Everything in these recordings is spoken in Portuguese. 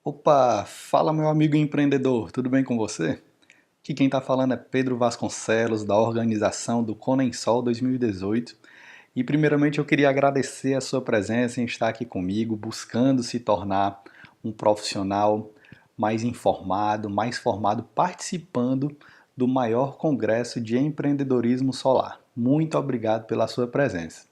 Opa, fala meu amigo empreendedor, tudo bem com você? Aqui quem está falando é Pedro Vasconcelos, da organização do Conensol 2018. E primeiramente eu queria agradecer a sua presença em estar aqui comigo, buscando se tornar um profissional mais informado, mais formado, participando do maior congresso de empreendedorismo solar. Muito obrigado pela sua presença.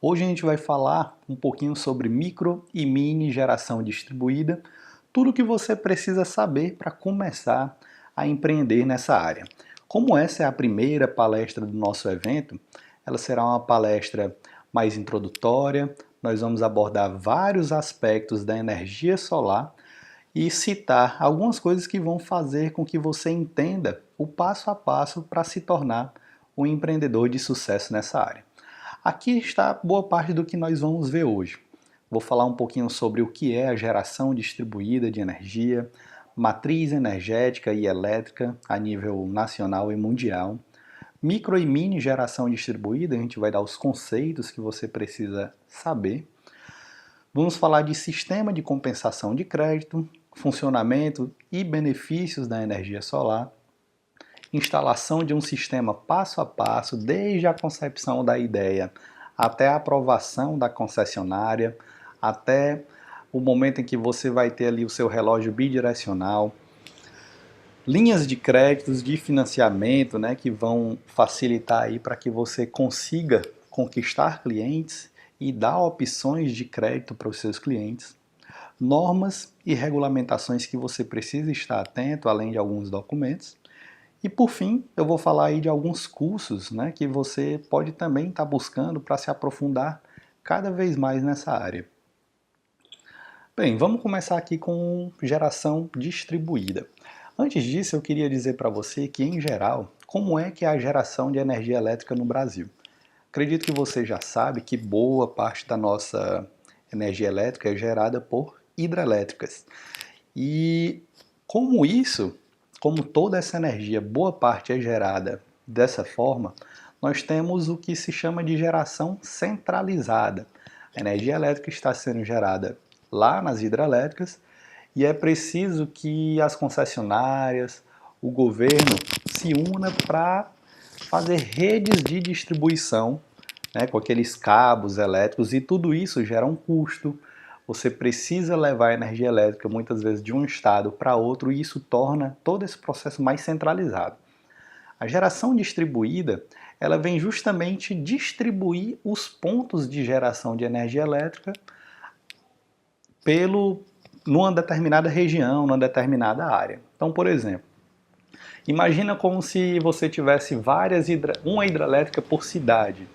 Hoje a gente vai falar um pouquinho sobre micro e mini geração distribuída, tudo o que você precisa saber para começar a empreender nessa área. Como essa é a primeira palestra do nosso evento, ela será uma palestra mais introdutória, nós vamos abordar vários aspectos da energia solar e citar algumas coisas que vão fazer com que você entenda o passo a passo para se tornar um empreendedor de sucesso nessa área. Aqui está boa parte do que nós vamos ver hoje. Vou falar um pouquinho sobre o que é a geração distribuída de energia, matriz energética e elétrica a nível nacional e mundial. Micro e mini geração distribuída, a gente vai dar os conceitos que você precisa saber. Vamos falar de sistema de compensação de crédito, funcionamento e benefícios da energia solar, instalação de um sistema passo a passo, desde a concepção da ideia até a aprovação da concessionária, até o momento em que você vai ter ali o seu relógio bidirecional, linhas de créditos, de financiamento, né, que vão facilitar aí para que você consiga conquistar clientes e dar opções de crédito para os seus clientes, normas e regulamentações que você precisa estar atento, além de alguns documentos. E por fim, eu vou falar aí de alguns cursos, né, que você pode também estar buscando para se aprofundar cada vez mais nessa área. Bem, vamos começar aqui com geração distribuída. Antes disso, eu queria dizer para você que, em geral, como é que é a geração de energia elétrica no Brasil? Acredito que você já sabe que boa parte da nossa energia elétrica é gerada por hidrelétricas. E como toda essa energia, boa parte é gerada dessa forma, nós temos o que se chama de geração centralizada. A energia elétrica está sendo gerada lá nas hidrelétricas e é preciso que as concessionárias, o governo se una para fazer redes de distribuição, né, com aqueles cabos elétricos, e tudo isso gera um custo. Você precisa levar a energia elétrica muitas vezes de um estado para outro e isso torna todo esse processo mais centralizado. A geração distribuída, ela vem justamente distribuir os pontos de geração de energia elétrica numa determinada região, numa determinada área. Então, por exemplo, imagina como se você tivesse uma hidrelétrica por cidade.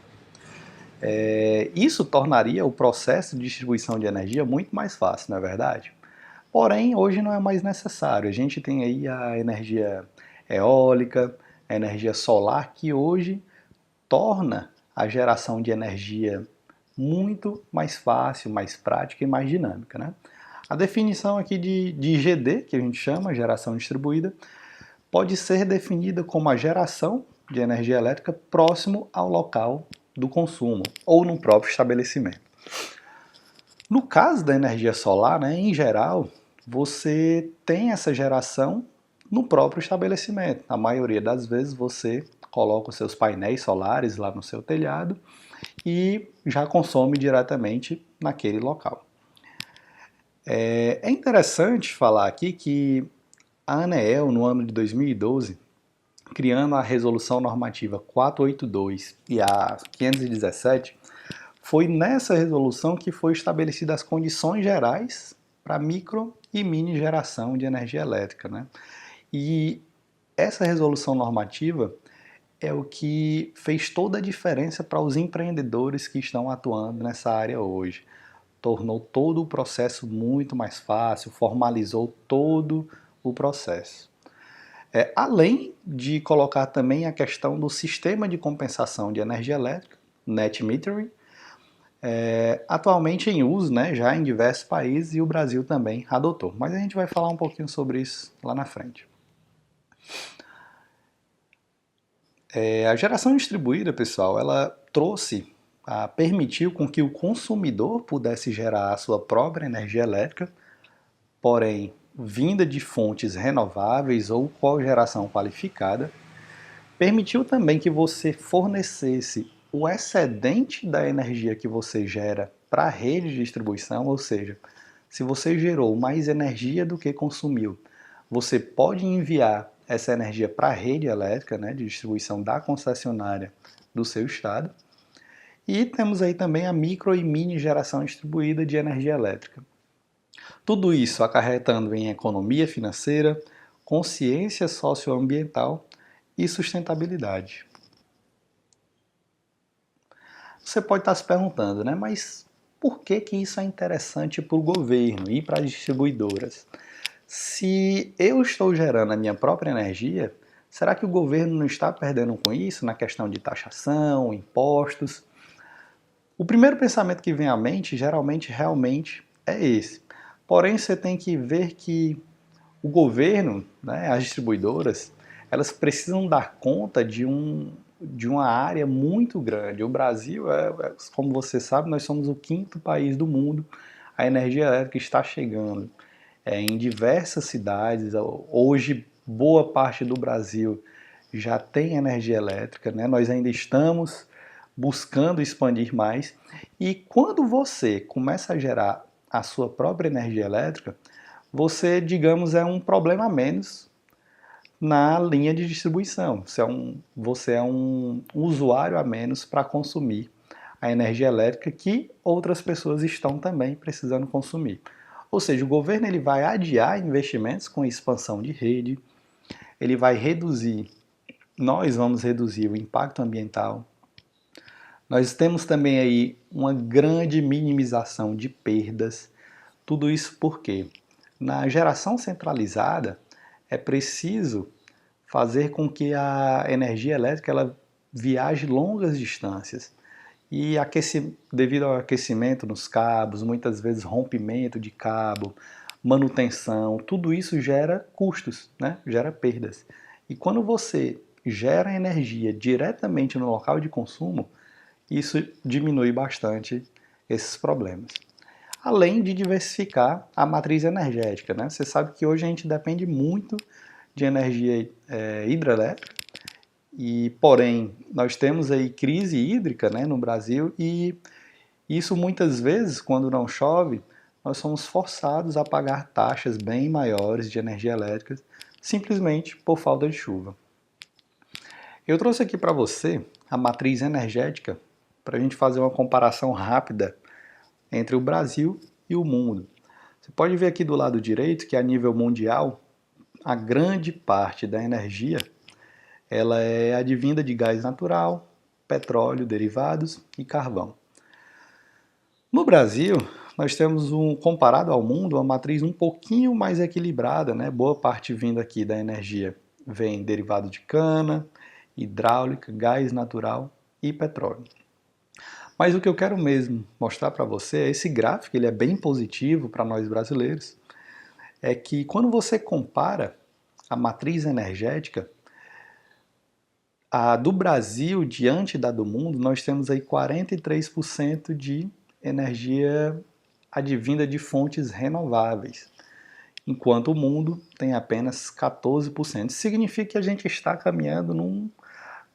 Isso tornaria o processo de distribuição de energia muito mais fácil, não é verdade? Porém, hoje não é mais necessário. A gente tem aí a energia eólica, a energia solar, que hoje torna a geração de energia muito mais fácil, mais prática e mais dinâmica, né? A definição aqui de GD, que a gente chama geração distribuída, pode ser definida como a geração de energia elétrica próximo ao local do consumo ou no próprio estabelecimento. No caso da energia solar, né, em geral, você tem essa geração no próprio estabelecimento. A maioria das vezes você coloca os seus painéis solares lá no seu telhado e já consome diretamente naquele local. É interessante falar aqui que a ANEEL, no ano de 2012, criando a Resolução Normativa 482 e a 517, foi nessa resolução que foi estabelecidas as condições gerais para micro e mini geração de energia elétrica, né? E essa resolução normativa é o que fez toda a diferença para os empreendedores que estão atuando nessa área hoje. Tornou todo o processo muito mais fácil, formalizou todo o processo. Além de colocar também a questão do sistema de compensação de energia elétrica, net metering, atualmente em uso, né, já em diversos países, e o Brasil também adotou. Mas a gente vai falar um pouquinho sobre isso lá na frente. A geração distribuída, pessoal, ela permitiu com que o consumidor pudesse gerar a sua própria energia elétrica, porém vinda de fontes renováveis ou cogeração qualificada, permitiu também que você fornecesse o excedente da energia que você gera para a rede de distribuição, ou seja, se você gerou mais energia do que consumiu, você pode enviar essa energia para a rede elétrica, né, de distribuição da concessionária do seu estado. E temos aí também a micro e mini geração distribuída de energia elétrica. Tudo isso acarretando em economia financeira, consciência socioambiental e sustentabilidade. Você pode estar se perguntando, né, mas por que isso é interessante para o governo e para as distribuidoras? Se eu estou gerando a minha própria energia, será que o governo não está perdendo com isso na questão de taxação, impostos? O primeiro pensamento que vem à mente, geralmente, realmente, é esse. Porém, você tem que ver que o governo, né, as distribuidoras, elas precisam dar conta de uma área muito grande. O Brasil, como você sabe, nós somos o quinto país do mundo. A energia elétrica está chegando em diversas cidades. Hoje, boa parte do Brasil já tem energia elétrica, né? Nós ainda estamos buscando expandir mais. E quando você começa a gerar a sua própria energia elétrica, você, digamos, é um problema a menos na linha de distribuição. Você é um usuário a menos para consumir a energia elétrica que outras pessoas estão também precisando consumir. Ou seja, o governo ele vai adiar investimentos com expansão de rede, ele vai reduzir, nós vamos reduzir o impacto ambiental. Nós temos também aí uma grande minimização de perdas. Tudo isso porque na geração centralizada é preciso fazer com que a energia elétrica ela viaje longas distâncias. E devido ao aquecimento nos cabos, muitas vezes rompimento de cabo, manutenção, tudo isso gera custos, né? Gera perdas. E quando você gera energia diretamente no local de consumo, isso diminui bastante esses problemas. Além de diversificar a matriz energética, né? Você sabe que hoje a gente depende muito de energia hidrelétrica, e porém nós temos aí crise hídrica, né, no Brasil, e isso muitas vezes, quando não chove, nós somos forçados a pagar taxas bem maiores de energia elétrica simplesmente por falta de chuva. Eu trouxe aqui para você a matriz energética para a gente fazer uma comparação rápida entre o Brasil e o mundo. Você pode ver aqui do lado direito que a nível mundial, a grande parte da energia ela é advinda de gás natural, petróleo, derivados e carvão. No Brasil, nós temos comparado ao mundo, uma matriz um pouquinho mais equilibrada, né? Boa parte vindo aqui da energia vem derivado de cana, hidráulica, gás natural e petróleo. Mas o que eu quero mesmo mostrar para você é esse gráfico, ele é bem positivo para nós brasileiros, é que quando você compara a matriz energética, a do Brasil diante da do mundo, nós temos aí 43% de energia advinda de fontes renováveis, enquanto o mundo tem apenas 14%. Isso significa que a gente está caminhando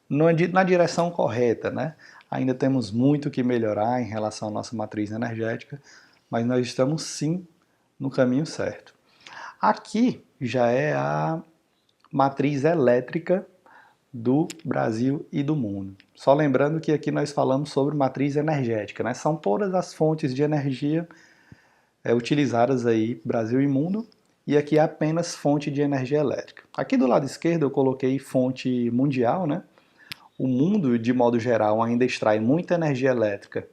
na direção correta, né? Ainda temos muito que melhorar em relação à nossa matriz energética, mas nós estamos sim no caminho certo. Aqui já é a matriz elétrica do Brasil e do mundo. Só lembrando que aqui nós falamos sobre matriz energética, né? São todas as fontes de energia utilizadas aí Brasil e mundo, e aqui é apenas fonte de energia elétrica. Aqui do lado esquerdo eu coloquei fonte mundial, né? O mundo, de modo geral, ainda extrai muita energia elétrica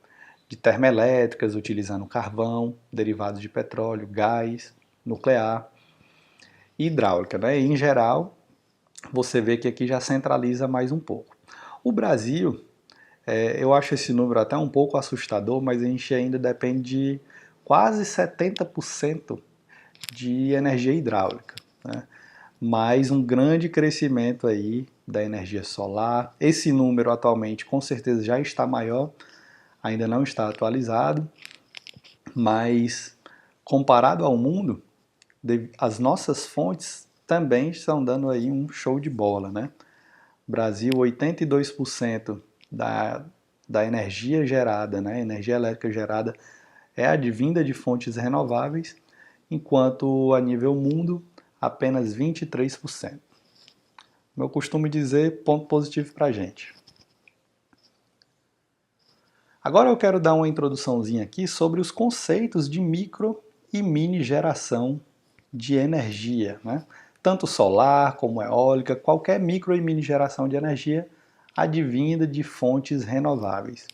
de termoelétricas, utilizando carvão, derivados de petróleo, gás, nuclear e hidráulica, né? E, em geral, você vê que aqui já centraliza mais um pouco. O Brasil Eu acho esse número até um pouco assustador, mas a gente ainda depende de quase 70% de energia hidráulica, né? Mais um grande crescimento aí da energia solar. Esse número atualmente com certeza já está maior, ainda não está atualizado, mas comparado ao mundo, as nossas fontes também estão dando aí um show de bola, né? Brasil, 82% da energia gerada, né, energia elétrica gerada, é advinda de fontes renováveis, enquanto a nível mundo, apenas 23%. Meu costume dizer, ponto positivo para a gente. Agora eu quero dar uma introduçãozinha aqui sobre os conceitos de micro e mini geração de energia, né? Tanto solar como eólica, qualquer micro e mini geração de energia advinda de fontes renováveis.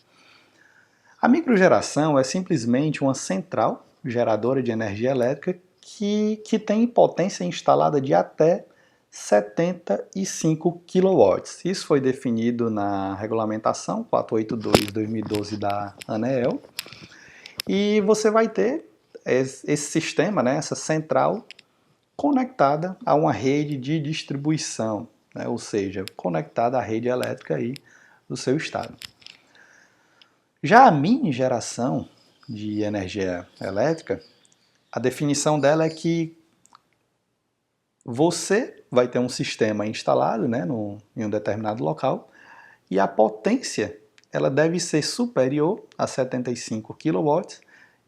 A microgeração é simplesmente uma central geradora de energia elétrica que tem potência instalada de até 75 kW. Isso foi definido na regulamentação 482/2012 da ANEEL. E você vai ter esse sistema, né, essa central, conectada a uma rede de distribuição, né, ou seja, conectada à rede elétrica aí do seu estado. Já a mini geração de energia elétrica, a definição dela é que você vai ter um sistema instalado, né, em um determinado local, e a potência ela deve ser superior a 75 kW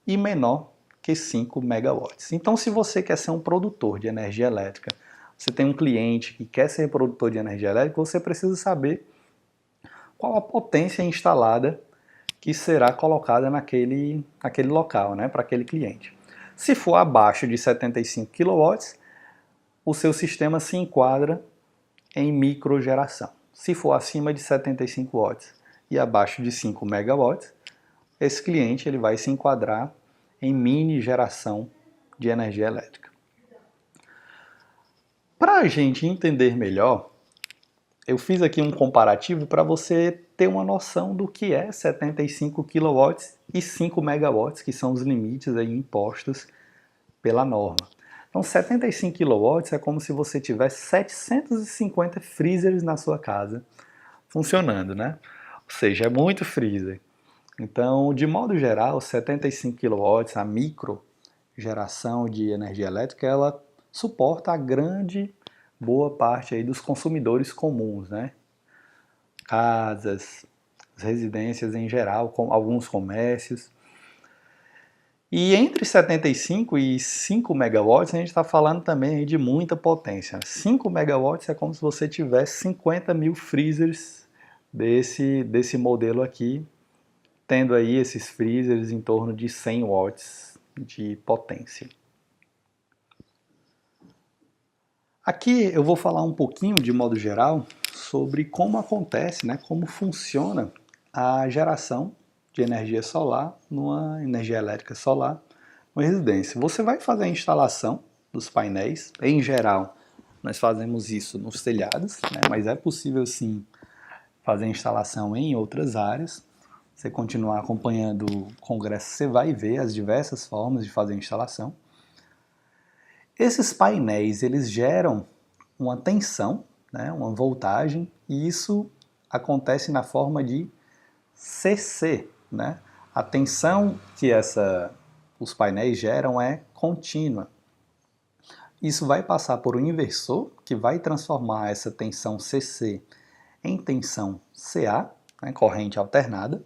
e menor que 5 megawatts. Então, se você quer ser um produtor de energia elétrica, você tem um cliente que quer ser produtor de energia elétrica, você precisa saber qual a potência instalada que será colocada naquele local, né, para aquele cliente. Se for abaixo de 75 kW, o seu sistema se enquadra em microgeração. Se for acima de 75 watts e abaixo de 5 megawatts, esse cliente ele vai se enquadrar em mini geração de energia elétrica. Para a gente entender melhor, eu fiz aqui um comparativo para você ter uma noção do que é 75 kW e 5 megawatts, que são os limites aí impostos pela norma. Então, 75 kW é como se você tivesse 750 freezers na sua casa funcionando, né? Ou seja, é muito freezer. Então, de modo geral, 75 kW, a micro geração de energia elétrica, ela suporta a grande boa parte aí dos consumidores comuns, né? Casas, residências em geral, com alguns comércios. E entre 75 e 5 megawatts, a gente está falando também de muita potência. 5 megawatts é como se você tivesse 50 mil freezers desse modelo aqui, tendo aí esses freezers em torno de 100 watts de potência. Aqui eu vou falar um pouquinho, de modo geral, sobre como acontece, né, como funciona a geração de energia solar, numa energia elétrica solar, numa residência. Você vai fazer a instalação dos painéis, em geral, nós fazemos isso nos telhados, né, mas é possível sim fazer a instalação em outras áreas. Você continuar acompanhando o congresso, você vai ver as diversas formas de fazer a instalação. Esses painéis, eles geram uma tensão, né, uma voltagem, e isso acontece na forma de CC, né? A tensão que os painéis geram é contínua. Isso vai passar por um inversor, que vai transformar essa tensão CC em tensão CA, né, corrente alternada,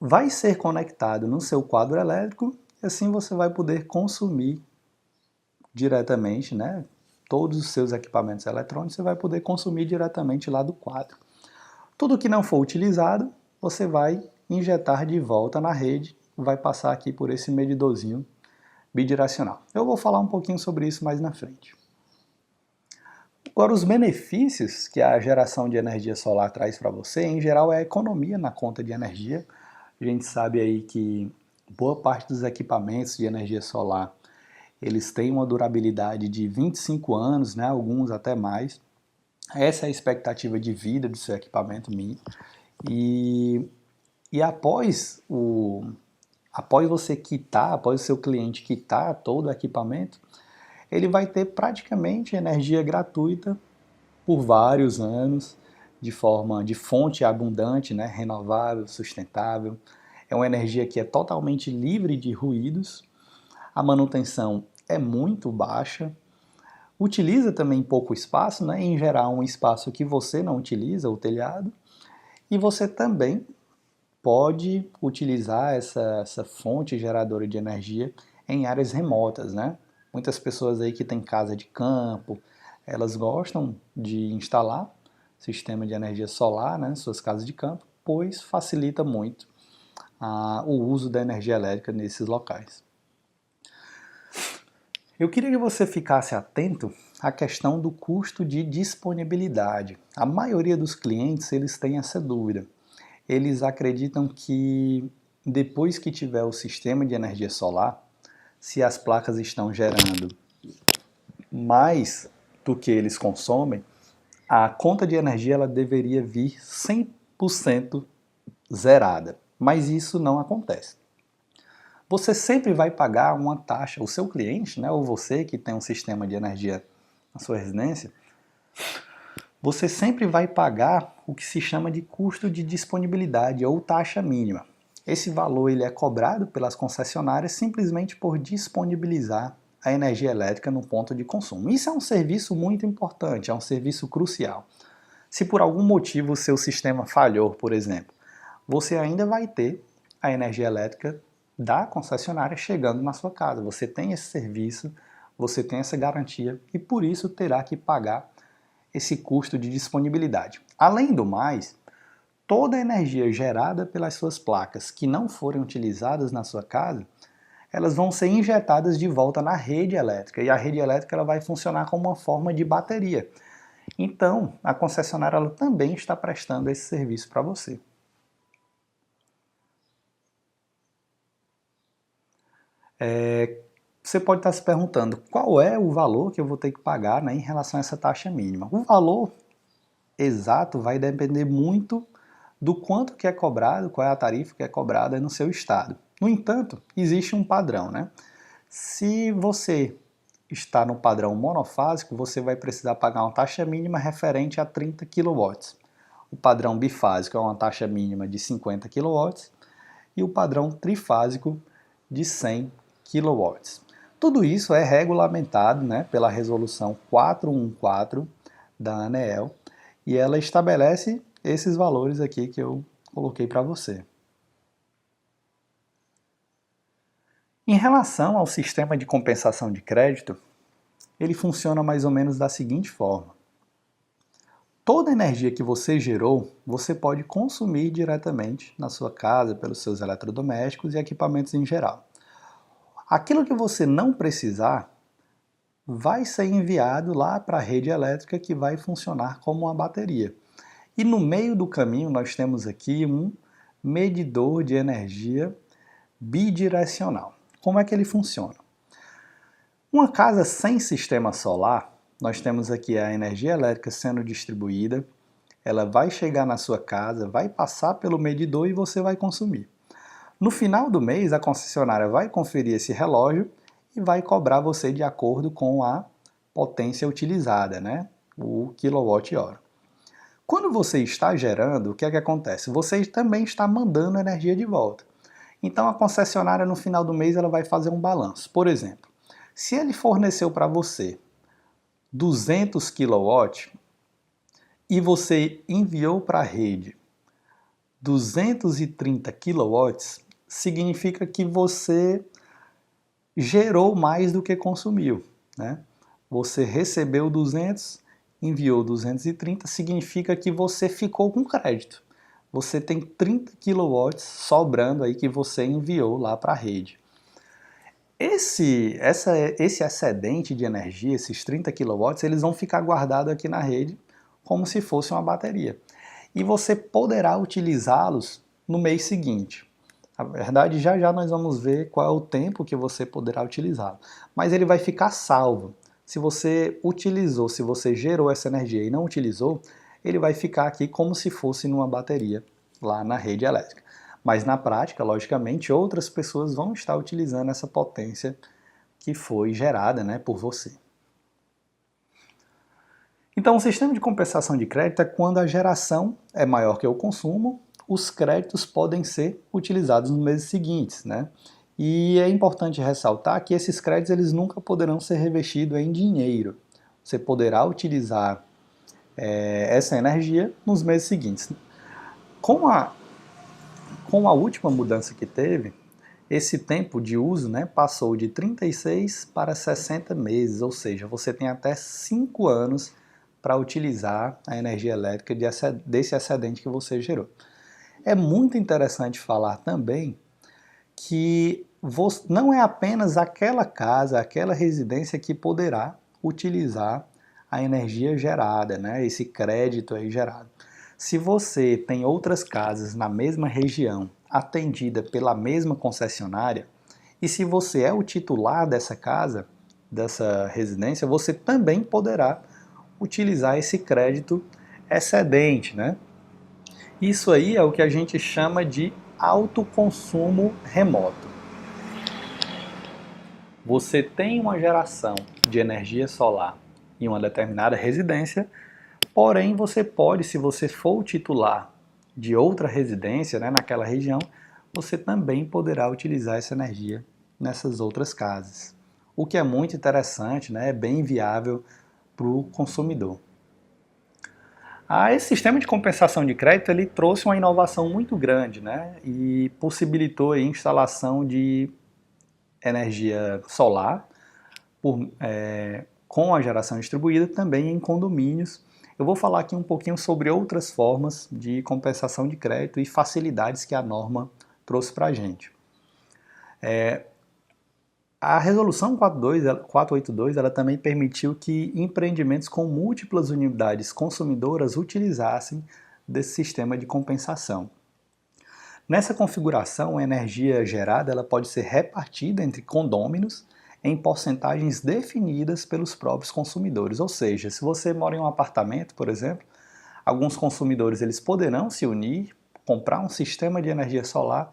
vai ser conectado no seu quadro elétrico, e assim você vai poder consumir diretamente, né? Todos os seus equipamentos eletrônicos você vai poder consumir diretamente lá do quadro. Tudo que não for utilizado, você vai injetar de volta na rede, vai passar aqui por esse medidorzinho bidirecional. Eu vou falar um pouquinho sobre isso mais na frente. Agora, os benefícios que a geração de energia solar traz para você, em geral, é a economia na conta de energia. A gente sabe aí que boa parte dos equipamentos de energia solar eles têm uma durabilidade de 25 anos, né, alguns até mais. Essa é a expectativa de vida do seu equipamento mínimo. E após você quitar, após o seu cliente quitar todo o equipamento, ele vai ter praticamente energia gratuita por vários anos, de fonte abundante, né, renovável, sustentável. É uma energia que é totalmente livre de ruídos, a manutenção é muito baixa, utiliza também pouco espaço, né, em geral um espaço que você não utiliza, o telhado, e você também pode utilizar essa fonte geradora de energia em áreas remotas, né? Muitas pessoas aí que têm casa de campo, elas gostam de instalar sistema de energia solar, né, em suas casas de campo, pois facilita muito o uso da energia elétrica nesses locais. Eu queria que você ficasse atento à questão do custo de disponibilidade. A maioria dos clientes, eles têm essa dúvida. Eles acreditam que depois que tiver o sistema de energia solar, se as placas estão gerando mais do que eles consomem, a conta de energia ela deveria vir 100% zerada. Mas isso não acontece. Você sempre vai pagar uma taxa, o seu cliente, né, ou você que tem um sistema de energia na sua residência, você sempre vai pagar o que se chama de custo de disponibilidade ou taxa mínima. Esse valor ele é cobrado pelas concessionárias simplesmente por disponibilizar a energia elétrica no ponto de consumo. Isso é um serviço muito importante, é um serviço crucial. Se por algum motivo o seu sistema falhou, por exemplo, você ainda vai ter a energia elétrica da concessionária chegando na sua casa. Você tem esse serviço, você tem essa garantia e por isso terá que pagar esse custo de disponibilidade. Além do mais, toda a energia gerada pelas suas placas que não forem utilizadas na sua casa, elas vão ser injetadas de volta na rede elétrica e a rede elétrica ela vai funcionar como uma forma de bateria. Então, a concessionária ela também está prestando esse serviço para você. Você pode estar se perguntando qual é o valor que eu vou ter que pagar, né, em relação a essa taxa mínima. O valor exato vai depender muito do quanto que é cobrado, qual é a tarifa que é cobrada no seu estado. No entanto, existe um padrão, né? Se você está no padrão monofásico, você vai precisar pagar uma taxa mínima referente a 30 kW. O padrão bifásico é uma taxa mínima de 50 kW e o padrão trifásico de 100 kW. Tudo isso é regulamentado, né, pela resolução 414 da ANEEL e ela estabelece esses valores aqui que eu coloquei para você. Em relação ao sistema de compensação de crédito, ele funciona mais ou menos da seguinte forma. Toda a energia que você gerou, você pode consumir diretamente na sua casa, pelos seus eletrodomésticos e equipamentos em geral. Aquilo que você não precisar, vai ser enviado lá para a rede elétrica que vai funcionar como uma bateria. E no meio do caminho nós temos aqui um medidor de energia bidirecional. Como é que ele funciona? Uma casa sem sistema solar, nós temos aqui a energia elétrica sendo distribuída, ela vai chegar na sua casa, vai passar pelo medidor e você vai consumir. No final do mês, a concessionária vai conferir esse relógio e vai cobrar você de acordo com a potência utilizada, né? O quilowatt-hora. Quando você está gerando, o que é que acontece? Você também está mandando energia de volta. Então a concessionária no final do mês ela vai fazer um balanço. Por exemplo, se ele forneceu para você 200 kW e você enviou para a rede 230 kW, significa que você gerou mais do que consumiu, né? Você recebeu 200, enviou 230, significa que você ficou com crédito. Você tem 30 kW sobrando aí que você enviou lá para a rede. Esse excedente de energia, esses 30 kW, eles vão ficar guardados aqui na rede como se fosse uma bateria. E você poderá utilizá-los no mês seguinte. Na verdade, já já nós vamos ver qual é o tempo que você poderá utilizá-lo. Mas ele vai ficar salvo. Se você utilizou, se você gerou essa energia e não utilizou, ele vai ficar aqui como se fosse numa bateria lá na rede elétrica. Mas na prática, logicamente, outras pessoas vão estar utilizando essa potência que foi gerada, né, por você. Então, o sistema de compensação de crédito é quando a geração é maior que o consumo, os créditos podem ser utilizados nos meses seguintes, né? E é importante ressaltar que esses créditos eles nunca poderão ser revestidos em dinheiro. Você poderá utilizar essa energia nos meses seguintes. Com a última mudança que teve, esse tempo de uso, né, passou de 36 para 60 meses, ou seja, você tem até 5 anos para utilizar a energia elétrica desse excedente que você gerou. É muito interessante falar também que não é apenas aquela casa, aquela residência que poderá utilizar a energia gerada, né, esse crédito aí gerado. Se você tem outras casas na mesma região, atendida pela mesma concessionária, e se você é o titular dessa casa, dessa residência, você também poderá utilizar esse crédito excedente, né? Isso aí é o que a gente chama de autoconsumo remoto. Você tem uma geração de energia solar em uma determinada residência, porém você pode, se você for o titular de outra residência, né, naquela região, você também poderá utilizar essa energia nessas outras casas. O que é muito interessante, né, é bem viável para o consumidor. Esse sistema de compensação de crédito ele trouxe uma inovação muito grande, né, e possibilitou a instalação de energia solar com a geração distribuída também em condomínios. Eu vou falar aqui um pouquinho sobre outras formas de compensação de crédito e facilidades que a norma trouxe para a gente. A resolução 482 ela também permitiu que empreendimentos com múltiplas unidades consumidoras utilizassem desse sistema de compensação. Nessa configuração, a energia gerada ela pode ser repartida entre condôminos em porcentagens definidas pelos próprios consumidores. Ou seja, se você mora em um apartamento, por exemplo, alguns consumidores eles poderão se unir, comprar um sistema de energia solar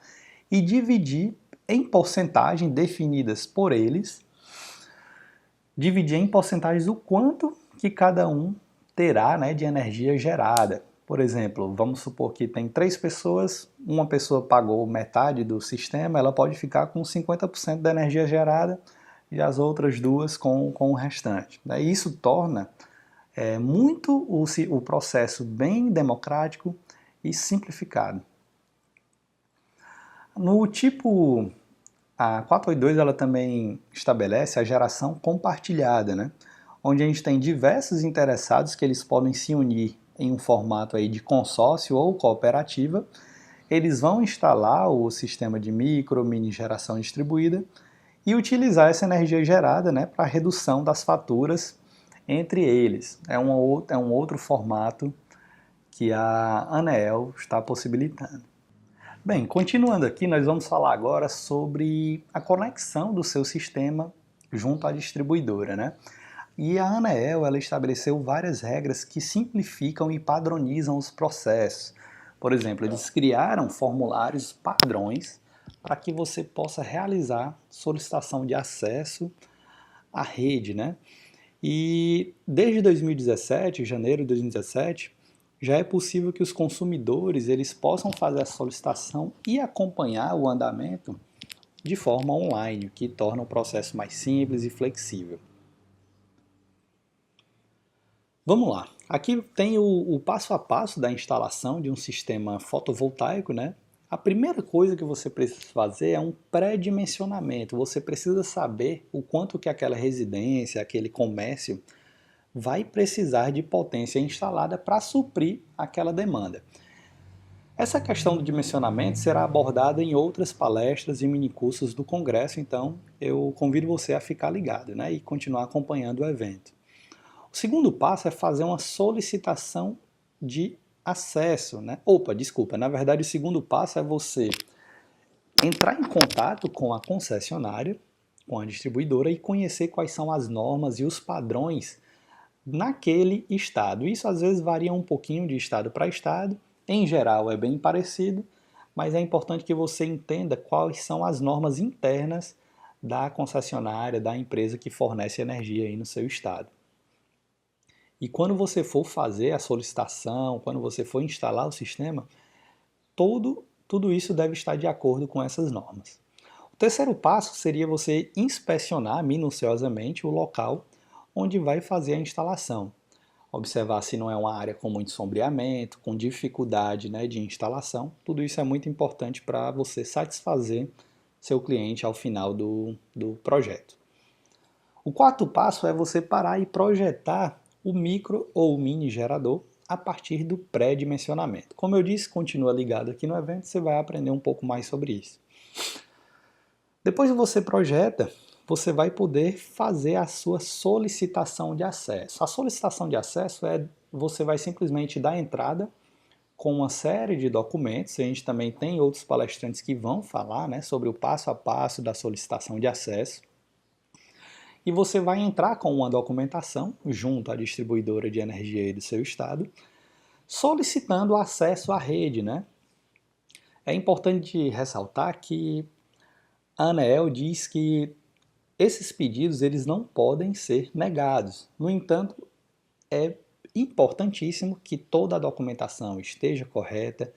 e dividir em porcentagem definidas por eles, dividir em porcentagens o quanto que cada um terá, né, de energia gerada. Por exemplo, vamos supor que tem 3 pessoas, uma pessoa pagou metade do sistema, ela pode ficar com 50% da energia gerada e as outras 2 com o restante. Isso torna muito o processo bem democrático e simplificado. No tipo, a 482 ela também estabelece a geração compartilhada, né? Onde a gente tem diversos interessados que eles podem se unir em um formato aí de consórcio ou cooperativa. Eles vão instalar o sistema de mini geração distribuída e utilizar essa energia gerada, né, para redução das faturas entre eles. É um outro formato que a ANEEL está possibilitando. Bem, continuando aqui, nós vamos falar agora sobre a conexão do seu sistema junto à distribuidora, né? E a ANEEL ela estabeleceu várias regras que simplificam e padronizam os processos. Por exemplo, eles criaram formulários padrões para que você possa realizar solicitação de acesso à rede, né? E desde 2017, janeiro de 2017, já é possível que os consumidores eles possam fazer a solicitação e acompanhar o andamento de forma online, o que torna o processo mais simples e flexível. Vamos lá, aqui tem o passo a passo da instalação de um sistema fotovoltaico, né? A primeira coisa que você precisa fazer é um pré-dimensionamento. Você precisa saber o quanto que aquela residência, aquele comércio vai precisar de potência instalada para suprir aquela demanda. Essa questão do dimensionamento será abordada em outras palestras e minicursos do Congresso, então eu convido você a ficar ligado, né, e continuar acompanhando o evento. O segundo passo é fazer uma solicitação de acesso, né? Na verdade o segundo passo é você entrar em contato com a concessionária, com a distribuidora e conhecer quais são as normas e os padrões naquele estado. Isso às vezes varia um pouquinho de estado para estado, Em geral é bem parecido, mas é importante que você entenda quais são as normas internas da concessionária, da empresa que fornece energia aí no seu estado. E quando você for fazer a solicitação, quando você for instalar o sistema, tudo isso deve estar de acordo com essas normas. O terceiro passo seria você inspecionar minuciosamente o local onde vai fazer a instalação. Observar se não é uma área com muito sombreamento, com dificuldade, né, de instalação. Tudo isso é muito importante para você satisfazer seu cliente ao final do projeto. O quarto passo é você parar e projetar o micro ou o mini gerador a partir do pré-dimensionamento. Como eu disse, continua ligado aqui no evento, você vai aprender um pouco mais sobre isso. Depois que você projeta, você vai poder fazer a sua solicitação de acesso. A solicitação de acesso você vai simplesmente dar entrada com uma série de documentos. A gente também tem outros palestrantes que vão falar, né, sobre o passo a passo da solicitação de acesso. E você vai entrar com uma documentação junto à distribuidora de energia do seu estado, solicitando acesso à rede, né? É importante ressaltar que a ANEEL diz que esses pedidos eles não podem ser negados. No entanto, é importantíssimo que toda a documentação esteja correta,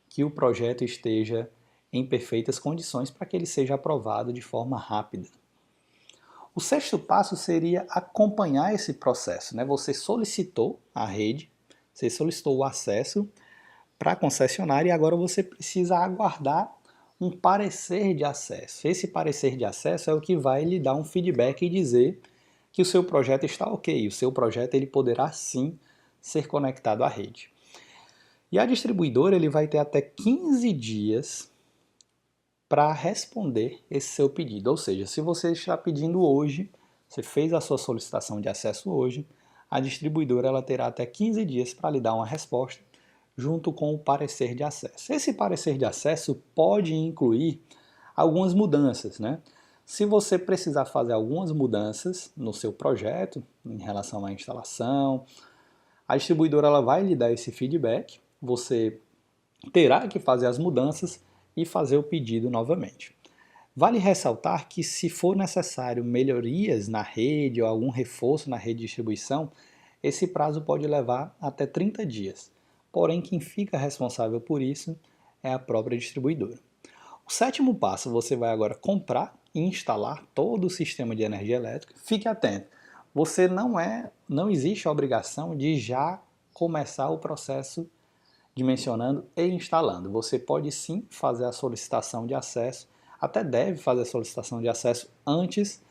que o projeto esteja em perfeitas condições para que ele seja aprovado de forma rápida. O sexto passo seria acompanhar esse processo, né? Você solicitou a rede, você solicitou o acesso para a concessionária e agora você precisa aguardar um parecer de acesso. Esse parecer de acesso é o que vai lhe dar um feedback e dizer que o seu projeto está ok, o seu projeto ele poderá sim ser conectado à rede. E a distribuidora ele vai ter até 15 dias para responder esse seu pedido. Ou seja, se você está pedindo hoje, você fez a sua solicitação de acesso hoje, a distribuidora ela terá até 15 dias para lhe dar uma resposta junto com o parecer de acesso. Esse parecer de acesso pode incluir algumas mudanças, né? Se você precisar fazer algumas mudanças no seu projeto em relação à instalação, a distribuidora ela vai lhe dar esse feedback, você terá que fazer as mudanças e fazer o pedido novamente. Vale ressaltar que se for necessário melhorias na rede ou algum reforço na rede de distribuição, esse prazo pode levar até 30 dias. Porém, quem fica responsável por isso é a própria distribuidora. O sétimo passo, você vai agora comprar e instalar todo o sistema de energia elétrica. Fique atento, não existe a obrigação de já começar o processo dimensionando e instalando. Você pode sim fazer a solicitação de acesso, até deve fazer a solicitação de acesso antes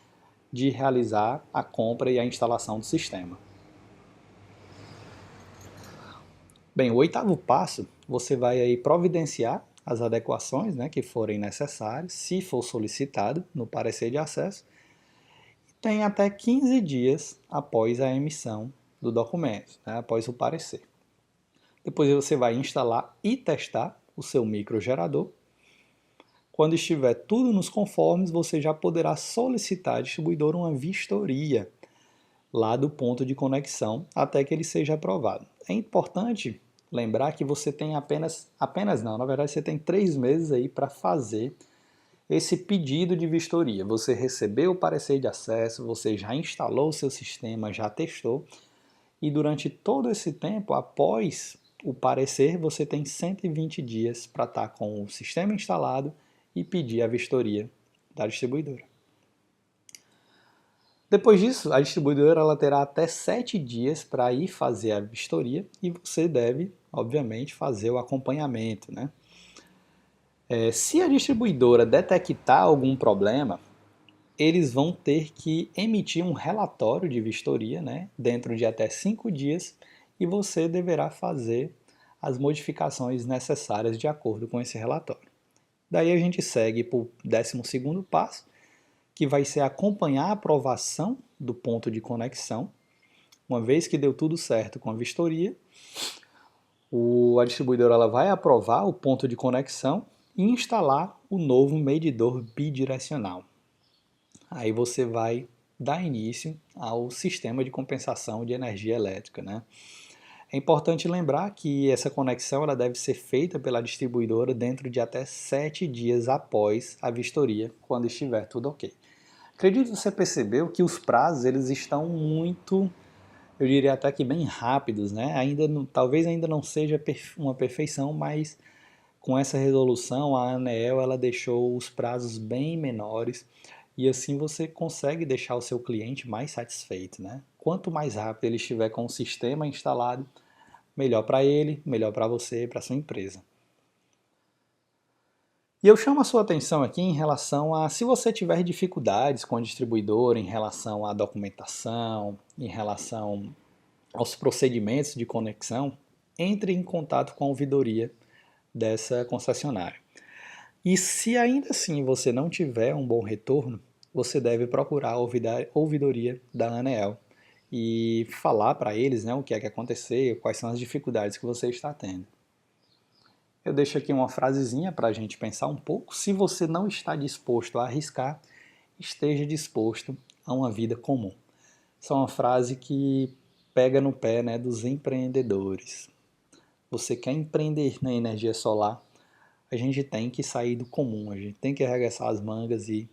de realizar a compra e a instalação do sistema. Bem, o oitavo passo, você vai aí providenciar as adequações, né, que forem necessárias, se for solicitado no parecer de acesso, e tem até 15 dias após a emissão do documento, né, após o parecer. Depois você vai instalar e testar o seu microgerador. Quando estiver tudo nos conformes, você já poderá solicitar à distribuidora uma vistoria lá do ponto de conexão até que ele seja aprovado. É importante lembrar que você tem na verdade você tem 3 meses aí para fazer esse pedido de vistoria. Você recebeu o parecer de acesso, você já instalou o seu sistema, já testou, e durante todo esse tempo, após o parecer, você tem 120 dias para estar com o sistema instalado e pedir a vistoria da distribuidora. Depois disso, a distribuidora ela terá até 7 dias para ir fazer a vistoria e você deve, obviamente, fazer o acompanhamento, né? Se a distribuidora detectar algum problema, eles vão ter que emitir um relatório de vistoria, né, dentro de até 5 dias e você deverá fazer as modificações necessárias de acordo com esse relatório. Daí a gente segue para o 12º passo, que vai ser acompanhar a aprovação do ponto de conexão. Uma vez que deu tudo certo com a vistoria, a distribuidora ela vai aprovar o ponto de conexão e instalar o novo medidor bidirecional. Aí você vai dar início ao sistema de compensação de energia elétrica, né? É importante lembrar que essa conexão ela deve ser feita pela distribuidora dentro de até 7 dias após a vistoria, quando estiver tudo ok. Acredito que você percebeu que os prazos eles estão muito, eu diria até que bem rápidos, né? Talvez ainda não seja uma perfeição, mas com essa resolução a Aneel ela deixou os prazos bem menores e assim você consegue deixar o seu cliente mais satisfeito, né? Quanto mais rápido ele estiver com o sistema instalado, melhor para ele, melhor para você, para sua empresa. E eu chamo a sua atenção aqui em relação a se você tiver dificuldades com o distribuidor em relação à documentação, em relação aos procedimentos de conexão, entre em contato com a ouvidoria dessa concessionária. E se ainda assim você não tiver um bom retorno, você deve procurar a ouvidoria da Aneel e falar para eles, né, o que é que aconteceu, quais são as dificuldades que você está tendo. Eu deixo aqui uma frasezinha para a gente pensar um pouco. Se você não está disposto a arriscar, esteja disposto a uma vida comum. Essa é uma frase que pega no pé, né, dos empreendedores. Você quer empreender na energia solar, a gente tem que sair do comum, a gente tem que arregaçar as mangas e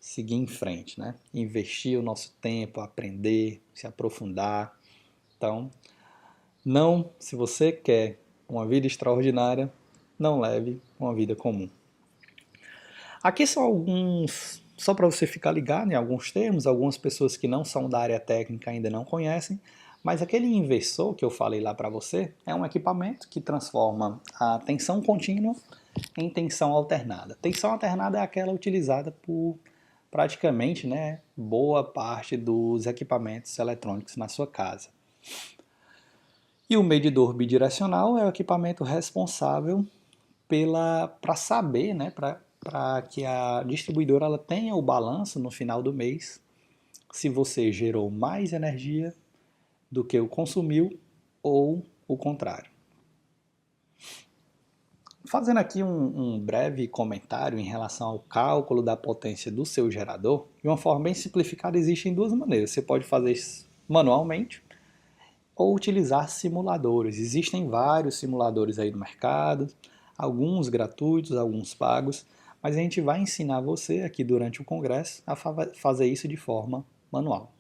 seguir em frente, né? Investir o nosso tempo, aprender, se aprofundar. Então, não, se você quer uma vida extraordinária, não leve uma vida comum. Aqui são alguns, só para você ficar ligado em alguns termos, algumas pessoas que não são da área técnica ainda não conhecem, mas aquele inversor que eu falei lá para você é um equipamento que transforma a tensão contínua em tensão alternada. Tensão alternada é aquela utilizada por praticamente, né, boa parte dos equipamentos eletrônicos na sua casa. E o medidor bidirecional é o equipamento responsável para saber, né, para que a distribuidora ela tenha o balanço no final do mês, se você gerou mais energia do que o consumiu ou o contrário. Fazendo aqui um breve comentário em relação ao cálculo da potência do seu gerador, de uma forma bem simplificada, existem duas maneiras. Você pode fazer isso manualmente ou utilizar simuladores. Existem vários simuladores aí no mercado, alguns gratuitos, alguns pagos, mas a gente vai ensinar você aqui durante o congresso a fazer isso de forma manual.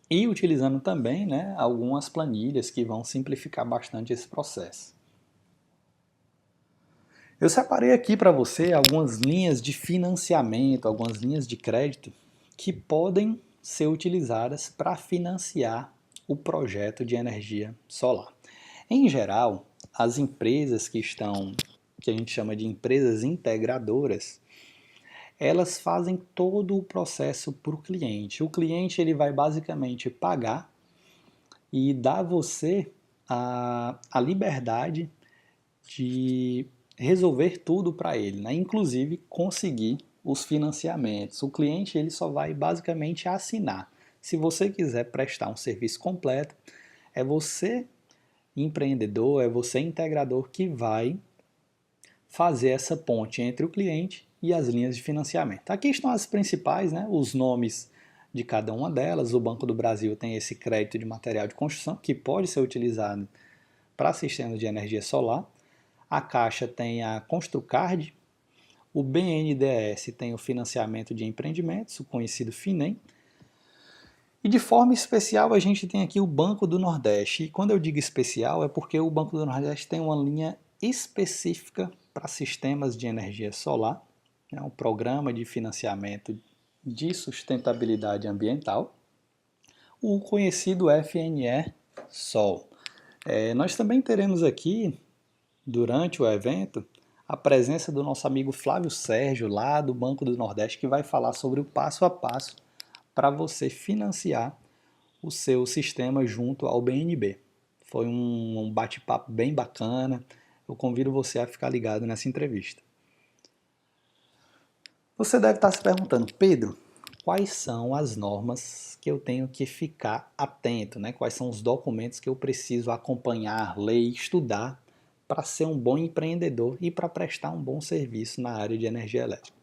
E utilizando também, né, algumas planilhas que vão simplificar bastante esse processo. Eu separei aqui para você algumas linhas de financiamento, algumas linhas de crédito que podem ser utilizadas para financiar o projeto de energia solar. Em geral, as empresas que a gente chama de empresas integradoras, elas fazem todo o processo para o cliente. O cliente ele vai basicamente pagar e dar a você a liberdade de resolver tudo para ele, né? Inclusive conseguir os financiamentos. O cliente ele só vai basicamente assinar. Se você quiser prestar um serviço completo, é você empreendedor, é você integrador que vai fazer essa ponte entre o cliente e as linhas de financiamento. Aqui estão as principais, né? Os nomes de cada uma delas. O Banco do Brasil tem esse crédito de material de construção que pode ser utilizado para sistemas de energia solar. A Caixa tem a Construcard, o BNDES tem o financiamento de empreendimentos, o conhecido FINEM, e de forma especial a gente tem aqui o Banco do Nordeste. E quando eu digo especial é porque o Banco do Nordeste tem uma linha específica para sistemas de energia solar, né, um programa de financiamento de sustentabilidade ambiental, o conhecido FNE-SOL. Nós também teremos aqui durante o evento, a presença do nosso amigo Flávio Sérgio, lá do Banco do Nordeste, que vai falar sobre o passo a passo para você financiar o seu sistema junto ao BNB. Foi um bate-papo bem bacana, eu convido você a ficar ligado nessa entrevista. Você deve estar se perguntando, Pedro, quais são as normas que eu tenho que ficar atento, né? Quais são os documentos que eu preciso acompanhar, ler e estudar para ser um bom empreendedor e para prestar um bom serviço na área de energia elétrica.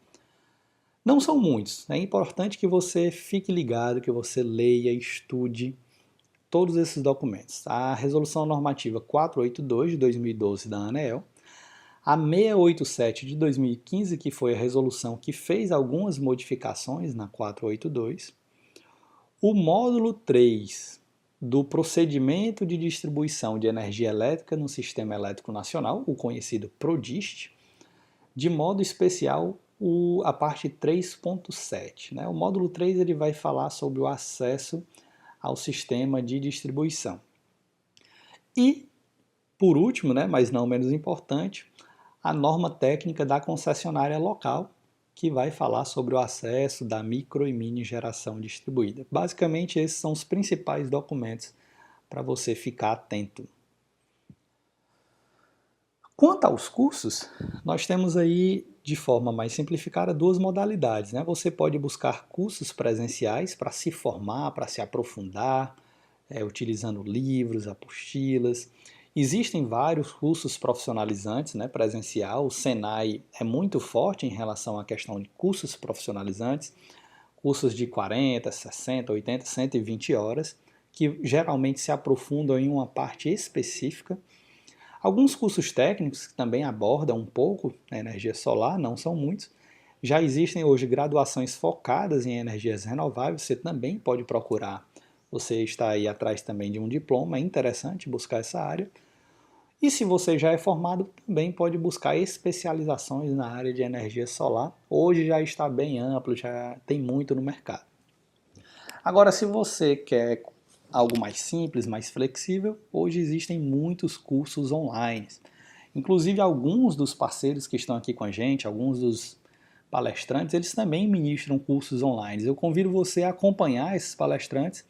Não são muitos, é importante que você fique ligado, que você leia, estude todos esses documentos. A Resolução Normativa 482 de 2012 da ANEEL, a 687 de 2015, que foi a resolução que fez algumas modificações na 482, o módulo 3 do procedimento de distribuição de energia elétrica no Sistema Elétrico Nacional, o conhecido PRODIST, de modo especial a parte 3.7. Né? O módulo 3 ele vai falar sobre o acesso ao sistema de distribuição. E, por último, né, mas não menos importante, a norma técnica da concessionária local, que vai falar sobre o acesso da micro e mini geração distribuída. Basicamente, esses são os principais documentos para você ficar atento. Quanto aos cursos, nós temos aí, de forma mais simplificada, duas modalidades. Né? Você pode buscar cursos presenciais para se formar, para se aprofundar, utilizando livros, apostilas. Existem vários cursos profissionalizantes, né, presencial. O Senai é muito forte em relação à questão de cursos profissionalizantes, cursos de 40, 60, 80, 120 horas, que geralmente se aprofundam em uma parte específica. Alguns cursos técnicos que também abordam um pouco a energia solar, não são muitos. Já existem hoje graduações focadas em energias renováveis, você também pode procurar. Você está aí atrás também de um diploma, é interessante buscar essa área. E se você já é formado, também pode buscar especializações na área de energia solar. Hoje já está bem amplo, já tem muito no mercado. Agora, se você quer algo mais simples, mais flexível, hoje existem muitos cursos online. Inclusive, alguns dos parceiros que estão aqui com a gente, alguns dos palestrantes, eles também ministram cursos online. Eu convido você a acompanhar esses palestrantes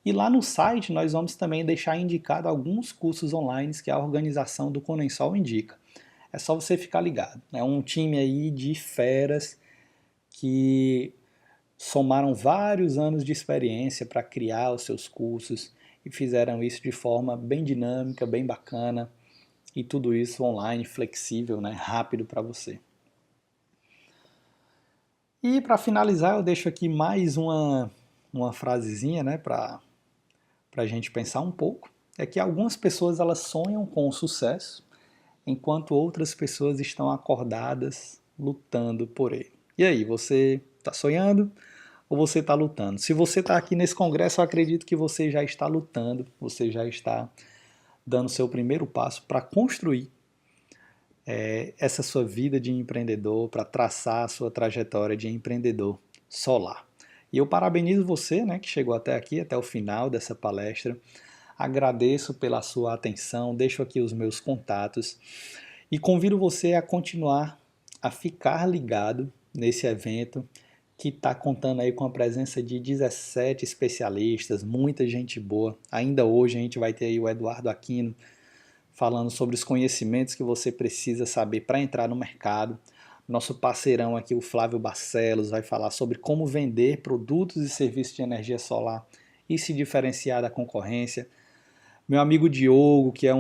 e lá no site nós vamos também deixar indicado alguns cursos online que a organização do Conensol indica. É só você ficar ligado. É um time aí de feras que somaram vários anos de experiência para criar os seus cursos e fizeram isso de forma bem dinâmica, bem bacana e tudo isso online, flexível, né, rápido para você. E para finalizar eu deixo aqui mais uma frasezinha, né, para a gente pensar um pouco, é que algumas pessoas elas sonham com o sucesso, enquanto outras pessoas estão acordadas lutando por ele. E aí, você está sonhando ou você está lutando? Se você está aqui nesse congresso, eu acredito que você já está lutando, você já está dando seu primeiro passo para construir essa sua vida de empreendedor, para traçar a sua trajetória de empreendedor solar. E eu parabenizo você, né, que chegou até aqui, até o final dessa palestra. Agradeço pela sua atenção, deixo aqui os meus contatos e convido você a continuar a ficar ligado nesse evento que está contando aí com a presença de 17 especialistas, muita gente boa. Ainda hoje a gente vai ter aí o Eduardo Aquino falando sobre os conhecimentos que você precisa saber para entrar no mercado. Nosso parceirão aqui, o Flávio Barcelos, vai falar sobre como vender produtos e serviços de energia solar e se diferenciar da concorrência. Meu amigo Diogo, que é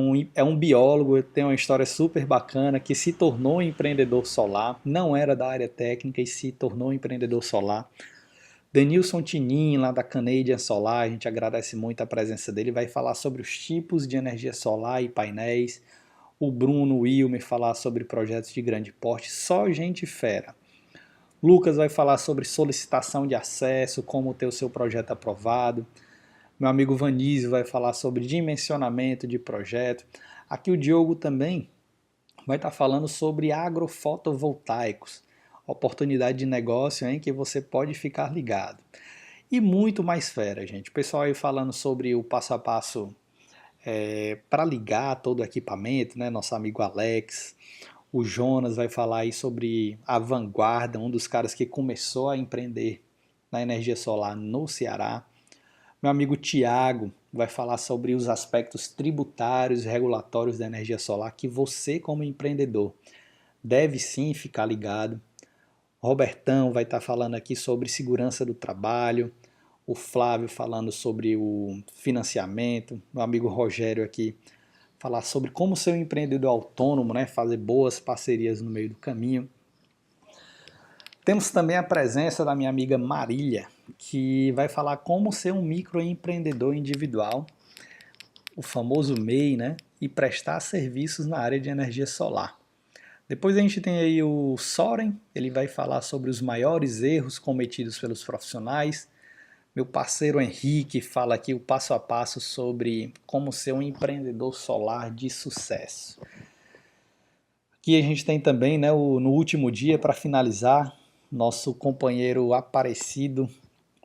um biólogo, tem uma história super bacana, que se tornou empreendedor solar, não era da área técnica e se tornou empreendedor solar. Denilson Tinin, lá da Canadian Solar, a gente agradece muito a presença dele, vai falar sobre os tipos de energia solar e painéis. O Bruno Wilmer falar sobre projetos de grande porte, só gente fera. Lucas vai falar sobre solicitação de acesso, como ter o seu projeto aprovado. Meu amigo Vanísio vai falar sobre dimensionamento de projeto. Aqui o Diogo também vai estar falando sobre agrofotovoltaicos, oportunidade de negócio em que você pode ficar ligado. E muito mais fera, gente. O pessoal aí falando sobre o passo a passo para ligar todo o equipamento, né? Nosso amigo Alex. O Jonas vai falar aí sobre a Vanguarda, um dos caras que começou a empreender na energia solar no Ceará. Meu amigo Tiago vai falar sobre os aspectos tributários e regulatórios da energia solar que você, como empreendedor, deve sim ficar ligado. Robertão vai estar falando aqui sobre segurança do trabalho. O Flávio falando sobre o financiamento. Meu amigo Rogério aqui falar sobre como ser um empreendedor autônomo, né? Fazer boas parcerias no meio do caminho. Temos também a presença da minha amiga Marília, que vai falar como ser um microempreendedor individual, o famoso MEI, né? E prestar serviços na área de energia solar. Depois a gente tem aí o Soren, ele vai falar sobre os maiores erros cometidos pelos profissionais. Meu parceiro Henrique fala aqui o passo a passo sobre como ser um empreendedor solar de sucesso. Aqui a gente tem também, né, no último dia, para finalizar, nosso companheiro Aparecido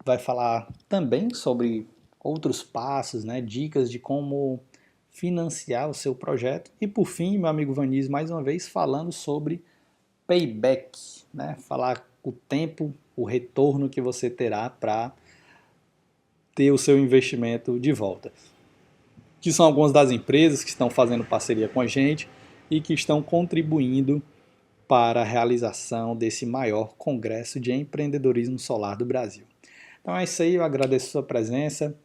vai falar também sobre outros passos, né, dicas de como financiar o seu projeto. E por fim, meu amigo Vaniz, mais uma vez, falando sobre payback, né, falar o tempo, o retorno que você terá para ter o seu investimento de volta. Que são algumas das empresas que estão fazendo parceria com a gente e que estão contribuindo para a realização desse maior congresso de empreendedorismo solar do Brasil. Então é isso aí, eu agradeço a sua presença,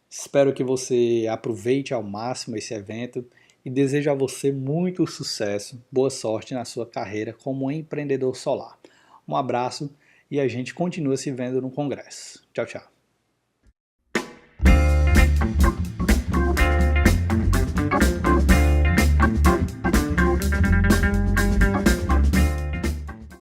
espero que você aproveite ao máximo esse evento e desejo a você muito sucesso, boa sorte na sua carreira como empreendedor solar. Um abraço e a gente continua se vendo no congresso. Tchau, tchau.